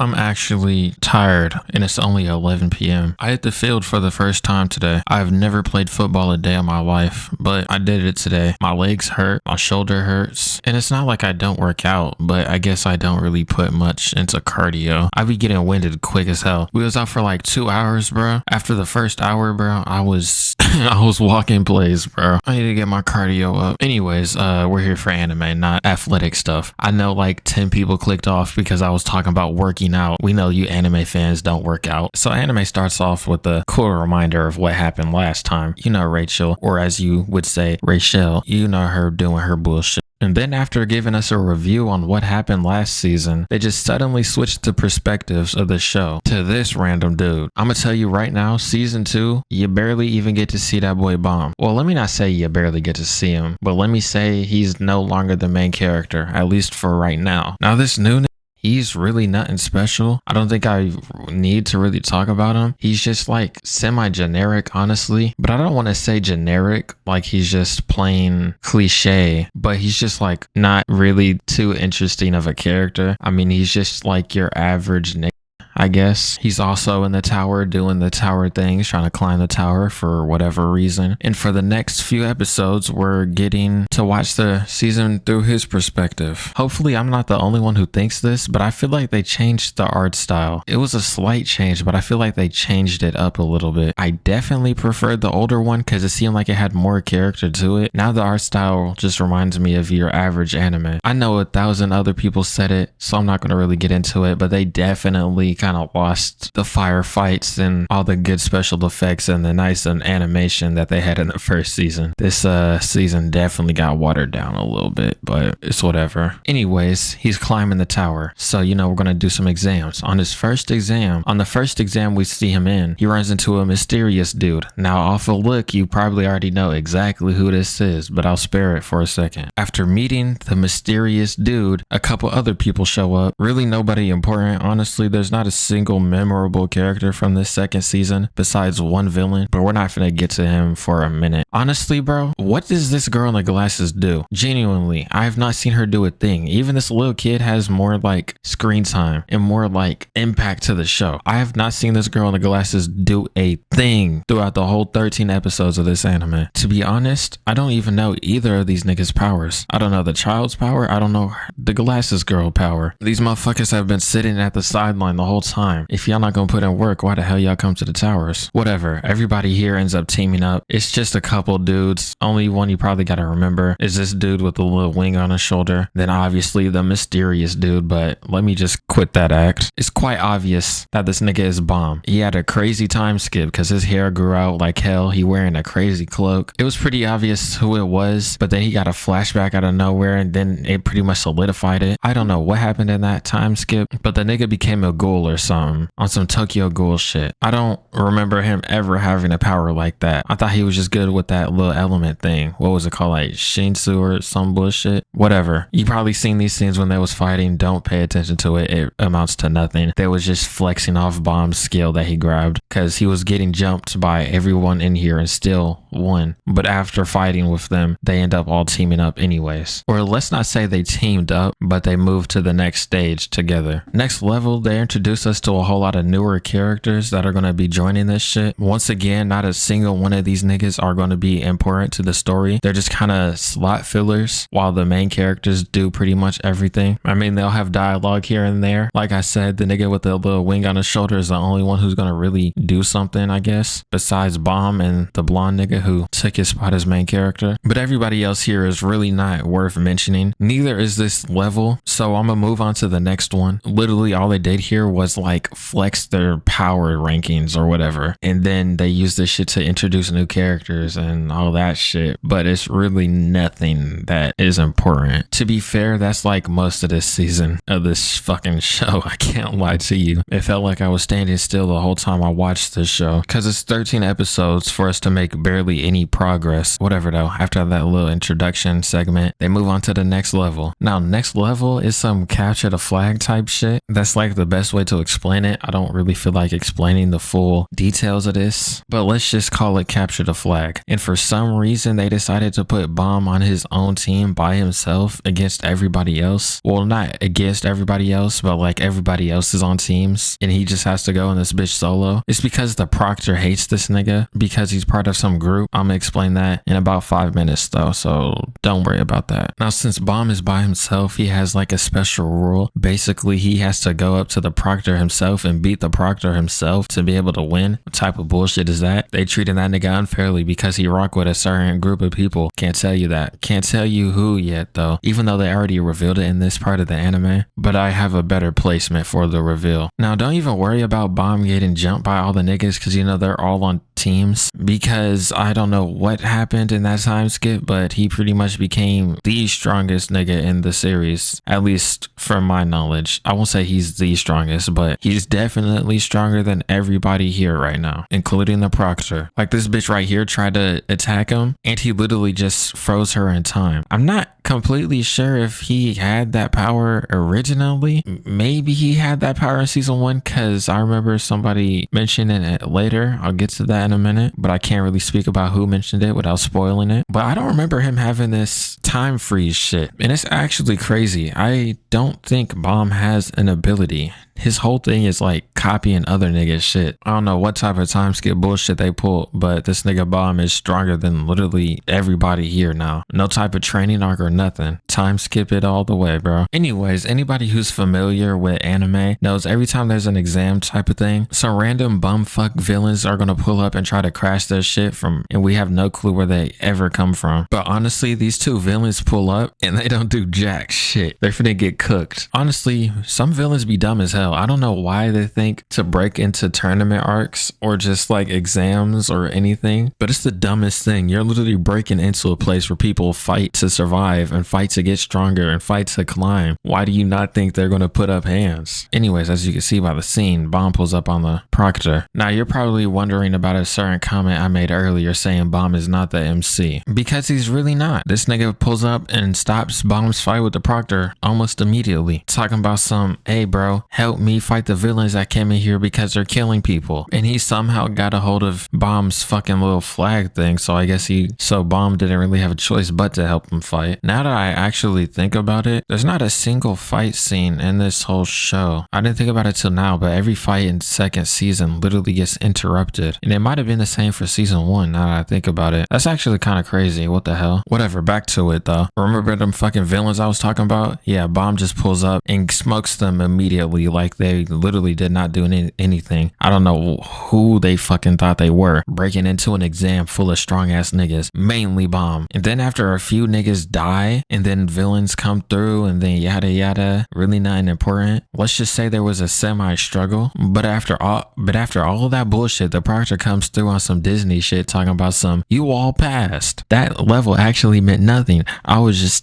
I'm actually tired and it's only 11 p.m. I hit the field for the first time today. I've never played football a day in my life, but I did it today. My legs hurt, my shoulder hurts, and it's not like I don't work out, but I guess I don't really put much into cardio. I be getting winded quick as hell. We was out for like 2 hours, bro. After the first hour, bro, I was I was walking plays, bro. I need to get my cardio up. Anyways, we're here for anime, not athletic stuff. I know like 10 people clicked off because I was talking about working out. We know you anime fans don't work out. So anime starts off with a cool reminder of what happened last time. You know Rachel, or as you would say, Rachel, you know her doing her bullshit. And then after giving us a review on what happened last season, they just suddenly switched the perspectives of the show to this random dude. I'm gonna tell you right now, season 2, you barely even get to see that boy Baam. Well, let me not say you barely get to see him, but let me say he's no longer the main character, at least for right now. Now this new he's really nothing special. I don't think I need to really talk about him. He's just like semi-generic, honestly. But I don't want to say generic, like he's just plain cliche. But he's just like not really too interesting of a character. I mean, he's just like your average nigga, I guess. He's also in the tower doing the tower things, trying to climb the tower for whatever reason. And for the next few episodes, we're getting to watch the season through his perspective. Hopefully I'm not the only one who thinks this, but I feel like they changed the art style. It was a slight change, but I feel like they changed it up a little bit. I definitely preferred the older one because it seemed like it had more character to it. Now the art style just reminds me of your average anime. I know 1,000 other people said it, so I'm not going to really get into it, but they definitely kind of lost the firefights and all the good special effects and the nice animation that they had in the first season. This season definitely got watered down a little bit, but it's whatever. Anyways, he's climbing the tower. So, you know, we're going to do some exams. On the first exam we see him in, he runs into a mysterious dude. Now, off a look, you probably already know exactly who this is, but I'll spare it for a second. After meeting the mysterious dude, a couple other people show up. Really nobody important. Honestly, there's not a single memorable character from this second season besides one villain, but we're not gonna get to him for a minute. Honestly, bro, what does this girl in the glasses do? Genuinely, I have not seen her do a thing. Even this little kid has more like screen time and more like impact to the show. I have not seen this girl in the glasses do a thing throughout the whole 13 episodes of this anime. To be honest, I don't even know either of these niggas' powers. I don't know the child's power. I don't know the glasses girl power. These motherfuckers have been sitting at the sideline the whole time. If y'all not gonna put in work, why the hell y'all come to the towers? Whatever, everybody here ends up teaming up. It's just a couple dudes. Only one you probably gotta remember is this dude with the little wing on his shoulder. Then obviously the mysterious dude, but let me just quit that act. It's quite obvious that this nigga is Baam. He had a crazy time skip because his hair grew out like hell. He wearing a crazy cloak. It was pretty obvious who it was, but then he got a flashback out of nowhere and then it pretty much solidified it. I don't know what happened in that time skip, but the nigga became a ghoul or something on some Tokyo Ghoul shit. I don't remember him ever having a power like that. I thought he was just good with that little element thing. What was it called? Like Shinsu or some bullshit? Whatever. You probably seen these scenes when they was fighting. Don't pay attention to it. It amounts to nothing. They was just flexing off Baam's skill that he grabbed because he was getting jumped by everyone in here and still won. But after fighting with them, they end up all teaming up anyways. Or let's not say they teamed up, but they moved to the next stage together. Next level, they introduce us to a whole lot of newer characters that are going to be joining this shit. Once again, not a single one of these niggas are going to be important to the story. They're just kind of slot fillers while the main characters do pretty much everything. I mean, they'll have dialogue here and there. Like I said, the nigga with the little wing on his shoulder is the only one who's going to really do something, I guess, besides Baam and the blonde nigga who took his spot as main character. But everybody else here is really not worth mentioning. Neither is this level, so I'm gonna move on to the next one. Literally all they did here was like flex their power rankings or whatever, and then they use this shit to introduce new characters and all that shit, but it's really nothing that is important. To be fair, that's like most of this season of this fucking show. I can't lie to you. It felt like I was standing still the whole time I watched this show because it's 13 episodes for us to make barely hardly any progress. Whatever though, after that little introduction segment, they move on to the next level. Now, next level is some capture the flag type shit. That's like the best way to explain it. I don't really feel like explaining the full details of this, but let's just call it capture the flag. And for some reason, they decided to put Baam on his own team by himself against everybody else. Well, not against everybody else, but like everybody else is on teams and he just has to go in this bitch solo. It's because the proctor hates this nigga because he's part of some group. I'm gonna explain that in about 5 minutes though, so don't worry about that. Now, since Baam is by himself, he has like a special rule. Basically, he has to go up to the proctor himself and beat the proctor himself to be able to win. What type of bullshit is that? They treated that nigga unfairly because he rock with a certain group of people. Can't tell you that. Can't tell you who yet though, even though they already revealed it in this part of the anime, but I have a better placement for the reveal. Now, don't even worry about Baam getting jumped by all the niggas because you know they're all on teams, because I don't know what happened in that time skip, but he pretty much became the strongest nigga in the series, at least from my knowledge. I won't say he's the strongest, but he's definitely stronger than everybody here right now, including the proctor. Like this bitch right here tried to attack him and he literally just froze her in time. I'm not completely sure if he had that power originally. Maybe he had that power in season 1 because I remember somebody mentioning it later. I'll get to that in a minute, but I can't really speak about who mentioned it without spoiling it. But I don't remember him having this time freeze shit, and it's actually crazy. I don't think Baam has an ability. His whole thing is like copying other niggas shit. I don't know what type of time skip bullshit they pull, but this nigga Baam is stronger than literally everybody here now. No type of training arc or nothing. Time skip it all the way, bro. Anyways, anybody who's familiar with anime knows every time there's an exam type of thing, some random bumfuck villains are gonna pull up and try to crash their shit and we have no clue where they ever come from. But honestly, these two villains pull up and they don't do jack shit. They're finna get cooked. Honestly, some villains be dumb as hell. I don't know why they think to break into tournament arcs or just like exams or anything, but it's the dumbest thing. You're literally breaking into a place where people fight to survive and fight to get stronger and fight to climb. Why do you not think they're going to put up hands? Anyways, as you can see by the scene, Baam pulls up on the proctor. Now, you're probably wondering about a certain comment I made earlier saying Baam is not the MC, because he's really not. This nigga pulls up and stops Baam's fight with the proctor almost immediately, talking about some, hey bro, help me fight the villains that came in here because they're killing people. And he somehow got a hold of Baam's fucking little flag thing, so I guess Baam didn't really have a choice but to help him fight. Now that I actually think about it, there's not a single fight scene in this whole show. I didn't think about it till now, but every fight in second season literally gets interrupted. And it might have been the same for season 1 now that I think about it. That's actually kind of crazy. What the hell? Whatever, back to it though. Remember them fucking villains I was talking about? Yeah, Baam just pulls up and smokes them immediately like they literally did not do anything. I don't know who they fucking thought they were, breaking into an exam full of strong ass niggas, mainly Baam. And then after a few niggas die and then villains come through and then yada yada, really nothing important. Let's just say there was a semi struggle, but after all of that bullshit, the proctor comes through on some Disney shit talking about some, you all passed. That level actually meant nothing. I was just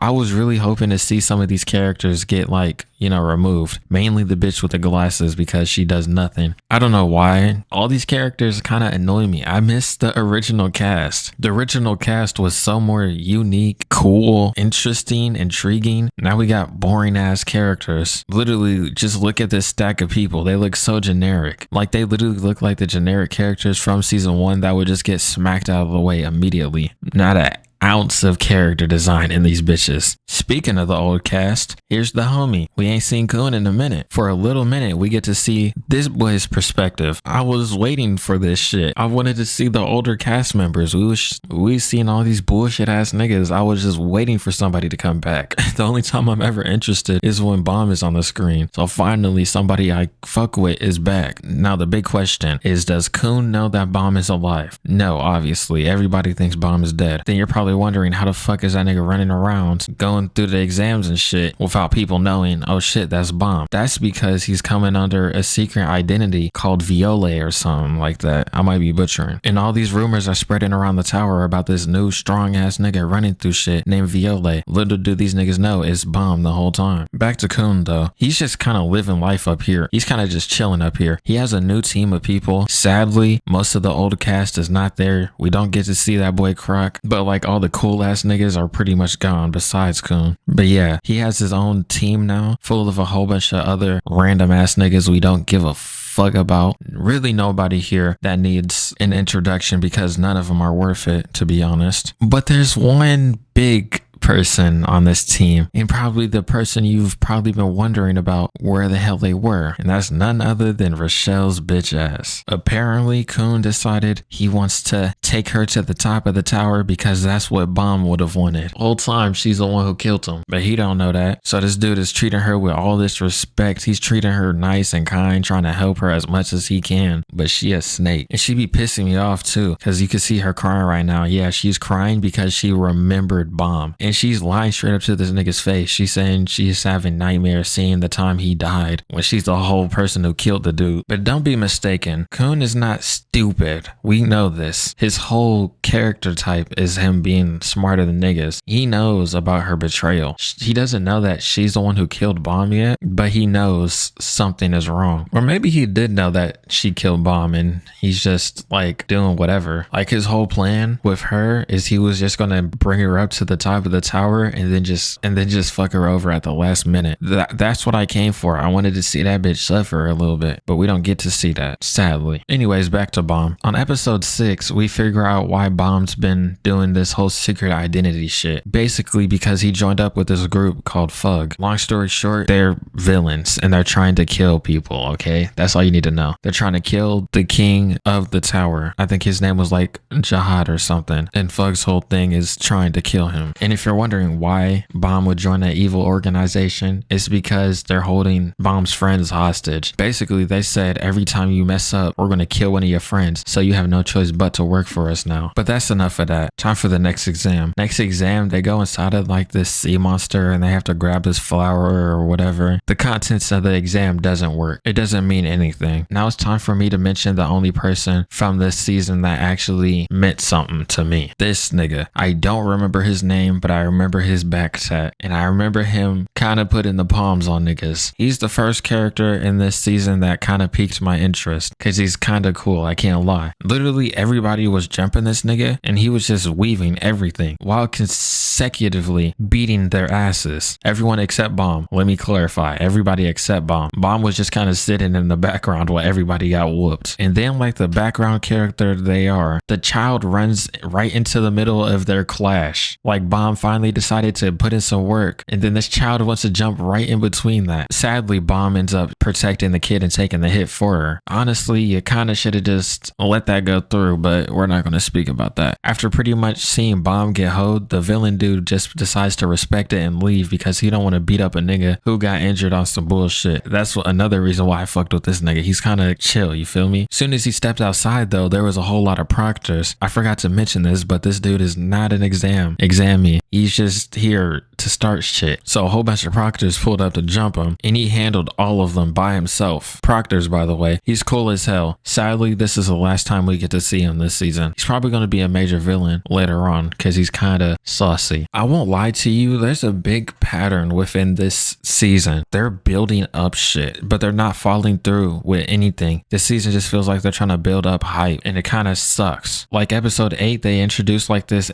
I was really hoping to see some of these characters get removed. Mainly the bitch with the glasses because she does nothing. I don't know why. All these characters kind of annoy me. I miss the original cast. The original cast was so more unique, cool, interesting, intriguing. Now we got boring ass characters. Literally, just look at this stack of people. They look so generic. Like they literally look like the generic characters from season 1 that would just get smacked out of the way immediately. Not an ounce of character design in these bitches. Speaking of the old cast, here's the homie. We ain't seen Coon in a minute. For a little minute, we get to see this boy's perspective. I was waiting for this shit. I wanted to see the older cast members. We seen all these bullshit ass niggas. I was just waiting for somebody to come back. The only time I'm ever interested is when Baam is on the screen. So finally, somebody I fuck with is back. Now the big question is, does Coon know that Baam is alive? No, obviously. Everybody thinks Baam is dead. Then you're probably wondering how the fuck is that nigga running around around going through the exams and shit without people knowing, oh shit, that's Baam. That's because he's coming under a secret identity called Viole or something like that. I might be butchering. And all these rumors are spreading around the tower about this new strong ass nigga running through shit named Viole. Little do these niggas know it's Baam the whole time. Back to Coon though. He's just kind of living life up here. He's kind of just chilling up here. He has a new team of people. Sadly, most of the old cast is not there. We don't get to see that boy Croc, but like all the cool ass niggas are pretty much gone besides Coon. But yeah, he has his own team now full of a whole bunch of other random ass niggas we don't give a fuck about. Really nobody here that needs an introduction because none of them are worth it, to be honest. But there's one big person on this team, and probably the person you've probably been wondering about where the hell they were, and that's none other than Rochelle's bitch ass. Apparently Coon decided he wants to take her to the top of the tower because that's what Baam would have wanted. Whole time she's the one who killed him, but he don't know that. So this dude is treating her with all this respect. He's treating her nice and kind, trying to help her as much as he can, but she a snake. And she be pissing me off too, because you can see her crying right now. Yeah, she's crying because she remembered Baam. And she's lying straight up to this nigga's face. She's saying she's having nightmares seeing the time he died when she's the whole person who killed the dude. But don't be mistaken, Coon is not stupid. We know this. His whole character type is him being smarter than niggas. He knows about her betrayal. He doesn't know that she's the one who killed Baam yet, but he knows something is wrong. Or maybe he did know that she killed Baam and he's just like doing whatever. Like his whole plan with her is he was just gonna bring her up to the top of the tower and then just fuck her over at the last minute. That's what I came for. I wanted to see that bitch suffer a little bit, but we don't get to see that, sadly. Anyways, back to Baam. On episode 6, we figure out why Baam's been doing this whole secret identity shit. Basically because he joined up with this group called Fug. Long story short, they're villains and they're trying to kill people, okay? That's all you need to know. They're trying to kill the king of the tower. I think his name was like Jihad or something. And Fug's whole thing is trying to kill him. And if you're wondering why Baam would join that evil organization, it's because they're holding Baam's friends hostage. Basically, they said every time you mess up, we're going to kill one of your friends, so you have no choice but to work for us now. But that's enough of that. Time for the next exam. Next exam, they go inside of like this sea monster and they have to grab this flower or whatever. The contents of the exam doesn't work. It doesn't mean anything. Now it's time for me to mention the only person from this season that actually meant something to me. This nigga. I don't remember his name, but I remember his back tat, and I remember him kind of putting the palms on niggas. He's the first character in this season that kind of piqued my interest because he's kind of cool, I can't lie. Literally everybody was jumping this nigga and he was just weaving everything while consecutively beating their asses. Everyone except Baam. Let me clarify, everybody except Baam. Baam was just kind of sitting in the background while everybody got whooped. And then like the background character they are, the child runs right into the middle of their clash. Like Baam finally decided to put in some work, and then this child wants to jump right in between that. Sadly, Baam ends up protecting the kid and taking the hit for her. Honestly, you kind of should have just let that go through, but we're not going to speak about that. After pretty much seeing Baam get hoed, the villain dude just decides to respect it and leave because he don't want to beat up a nigga who got injured on some bullshit. That's another reason why I fucked with this nigga. He's kind of chill, you feel me? Soon as he stepped outside though, there was a whole lot of proctors. I forgot to mention this, but this dude is not an examee. He's just here to start shit. So a whole bunch of proctors pulled up to jump him, and he handled all of them by himself. Proctors, by the way. He's cool as hell. Sadly, this is the last time we get to see him this season. He's probably going to be a major villain later on because he's kind of saucy. I won't lie to you, there's a big pattern within this season. They're building up shit, but they're not following through with anything. This season just feels like they're trying to build up hype, and it kind of sucks. Like episode 8, they introduced like this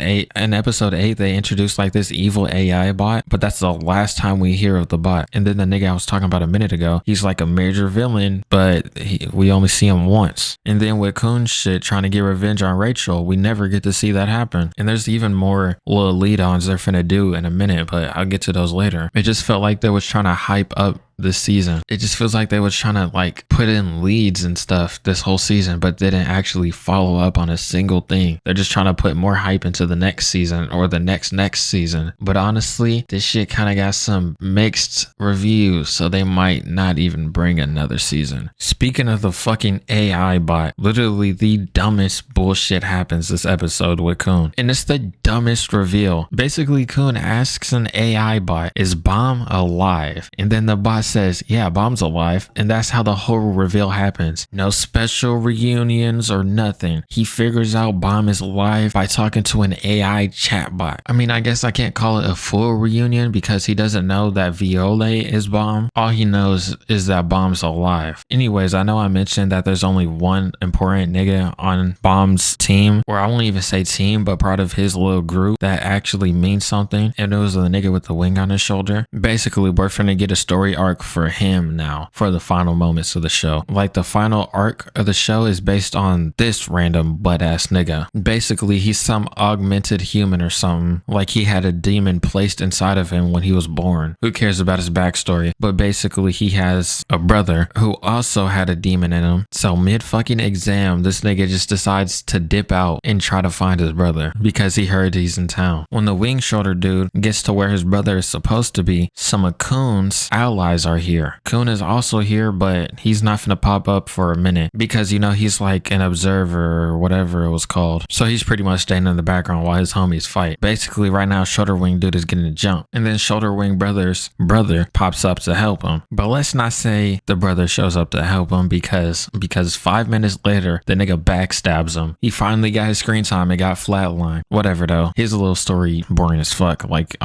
evil AI bot, but that's the last time we hear of the bot. And then the nigga I was talking about a minute ago, he's like a major villain, but we only see him once. And then with Coon shit trying to get revenge on Rachel, we never get to see that happen. And there's even more little lead-ons they're finna do in a minute, but I'll get to those later. It just felt like they was trying to hype up this season. It just feels like they was trying to like put in leads and stuff this whole season, but didn't actually follow up on a single thing. They're just trying to put more hype into the next season or the next season. But honestly, this shit kind of got some mixed reviews, so they might not even bring another season. Speaking of the fucking AI bot, literally the dumbest bullshit happens this episode with Coon. And it's the dumbest reveal. Basically, Coon asks an AI bot, is Baam alive? And then the bot says, yeah, Baam's alive. And that's how the whole reveal happens. No special reunions or nothing. He figures out Baam is alive by talking to an AI chatbot. I mean, I guess I can't call it a full reunion because he doesn't know that Viole is Baam. All he knows is that Baam's alive. Anyways, I know I mentioned that there's only one important nigga on Baam's team, or I won't even say team, but part of his little group that actually means something. And it was the nigga with the wing on his shoulder. Basically, we're finna get a story arc for him now for the final moments of the show. Like the final arc of the show is based on this random butt ass nigga. Basically, he's some augmented human or something. Like he had a demon placed inside of him when he was born. Who cares about his backstory? But basically, he has a brother who also had a demon in him. So mid fucking exam, this nigga just decides to dip out and try to find his brother because he heard he's in town. When the wing shoulder dude gets to where his brother is supposed to be, some of Coon's allies are here. Coon is also here, but he's not finna pop up for a minute because, you know, he's like an observer or whatever it was called. So he's pretty much staying in the background while his homies fight. Basically, right now, shoulder wing dude is getting a jump. And then shoulder wing brother's brother pops up to help him. But let's not say the brother shows up to help him because 5 minutes later, the nigga backstabs him. He finally got his screen time and got flatlined. Whatever though. His little story boring as fuck like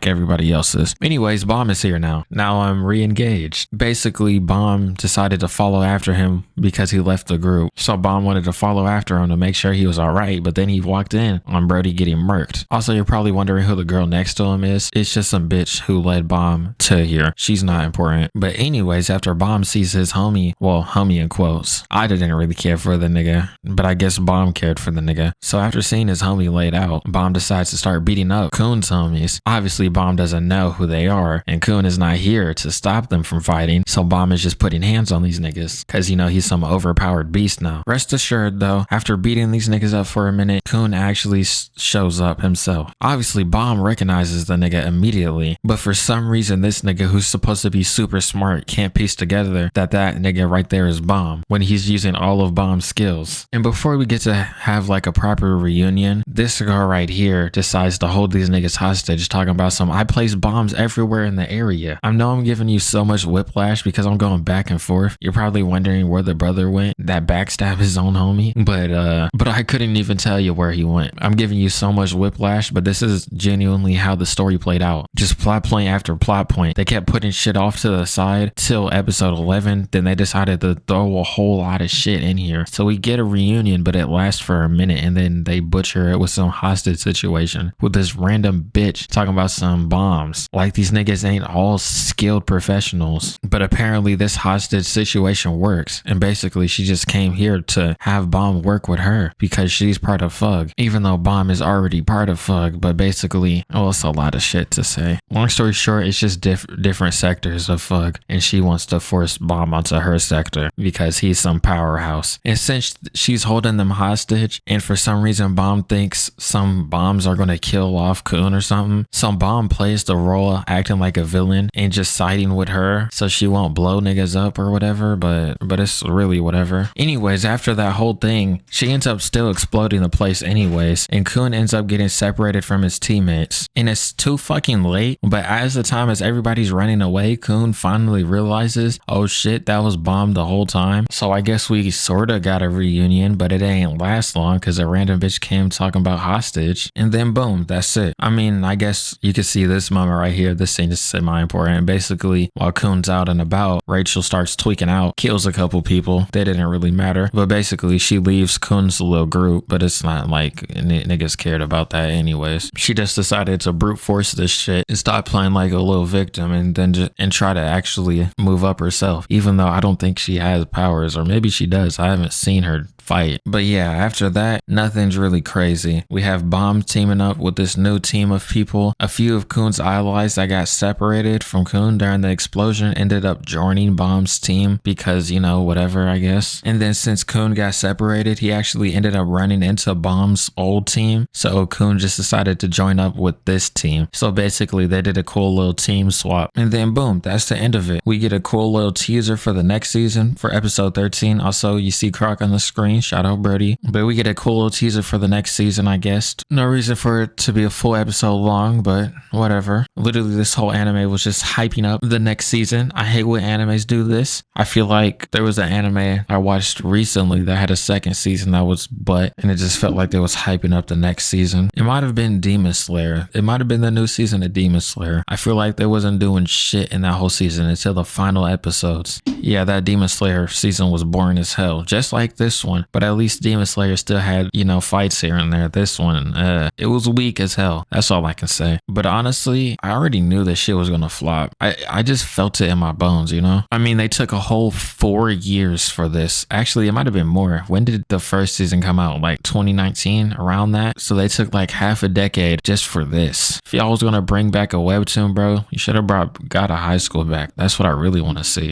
everybody else's. Anyways, Baam is here now. Now I'm re-engaged. Basically, Baam decided to follow after him because he left the group. So Baam wanted to follow after him to make sure he was alright, but then he walked in on Brody getting murked. Also, you're probably wondering who the girl next to him is. It's just some bitch who led Baam to here. She's not important. But anyways, after Baam sees his homie, well, homie in quotes, I didn't really care for the nigga, but I guess Baam cared for the nigga. So after seeing his homie laid out, Baam decides to start beating up Coon's homies. Obviously, Baam doesn't know who they are, and Coon is not here to stop them from fighting, so Baam is just putting hands on these niggas, cause you know he's some overpowered beast now. Rest assured though, after beating these niggas up for a minute, Coon actually shows up himself. Obviously, Baam recognizes the nigga immediately, but for some reason this nigga who's supposed to be super smart can't piece together that nigga right there is Baam when he's using all of Baam's skills. And before we get to have like a proper reunion, this girl right here decides to hold these niggas hostage, talking about some, I placed bombs everywhere in the area. I know I'm giving you so much whiplash because I'm going back and forth. You're probably wondering where the brother went that backstabbed his own homie, but I couldn't even tell you where he went. I'm giving you so much whiplash, but this is genuinely how the story played out. Just plot point after plot point. They kept putting shit off to the side till episode 11, then they decided to throw a whole lot of shit in here. So we get a reunion, but it lasts for a minute, and then they butcher it with some hostage situation with this random bitch talking about some bombs. Like these niggas ain't all skilled professionals. But apparently this hostage situation works, and basically she just came here to have Baam work with her because she's part of Fug, even though Baam is already part of Fug. But basically, well, it's a lot of shit to say. Long story short, it's just different sectors of Fug, and she wants to force Baam onto her sector because he's some powerhouse. And since she's holding them hostage, and for some reason Baam thinks some bombs are gonna kill off Coon or something, some Baam plays the role acting like a villain and just siding with her so she won't blow niggas up or whatever, but it's really whatever. Anyways, after that whole thing, she ends up still exploding the place anyways, and Coon ends up getting separated from his teammates. And it's too fucking late, but as the time as everybody's running away, Coon finally realizes, oh shit, that was Baam the whole time. So I guess we sorta got a reunion, but it ain't last long because a random bitch came talking about hostage, and then boom, that's it. I mean, I guess you could see this moment right here. This scene is semi-important. Basically, while Coon's out and about, Rachel starts tweaking out, kills a couple people. They didn't really matter, but basically she leaves Coon's little group, but it's not like niggas cared about that anyways. She just decided to brute force this shit and stop playing like a little victim, and then try to actually move up herself, even though I don't think she has powers, or maybe she does. I haven't seen her fight. But yeah, after that, nothing's really crazy. We have Baam teaming up with this new team of people. A few of Coon's allies that got separated from Coon during the explosion ended up joining Baam's team because, you know, whatever, I guess. And then since Coon got separated, he actually ended up running into Baam's old team. So Coon just decided to join up with this team. So basically they did a cool little team swap. And then boom, that's the end of it. We get a cool little teaser for the next season for episode 13. Also, you see Croc on the screen. Shout out Brody. But we get a cool little teaser for the next season, I guess. No reason for it to be a full episode long, but whatever. Literally, this whole anime was just hyping up the next season. I hate when animes do this. I feel like there was an anime I watched recently that had a second season that was butt, and it just felt like they was hyping up the next season. It might have been Demon Slayer. It might have been the new season of Demon Slayer. I feel like they wasn't doing shit in that whole season until the final episodes. Yeah, that Demon Slayer season was boring as hell, just like this one. But at least Demon Slayer still had, you know, fights here and there. This one, it was weak as hell. That's all I can say. But honestly, I already knew this shit was gonna flop. I just felt it in my bones, you know? I mean, they took a whole 4 years for this. Actually, it might have been more. When did the first season come out? Like 2019, around that? So they took like half a decade just for this. If y'all was gonna bring back a webtoon, bro, you should have got a high school back. That's what I really want to see.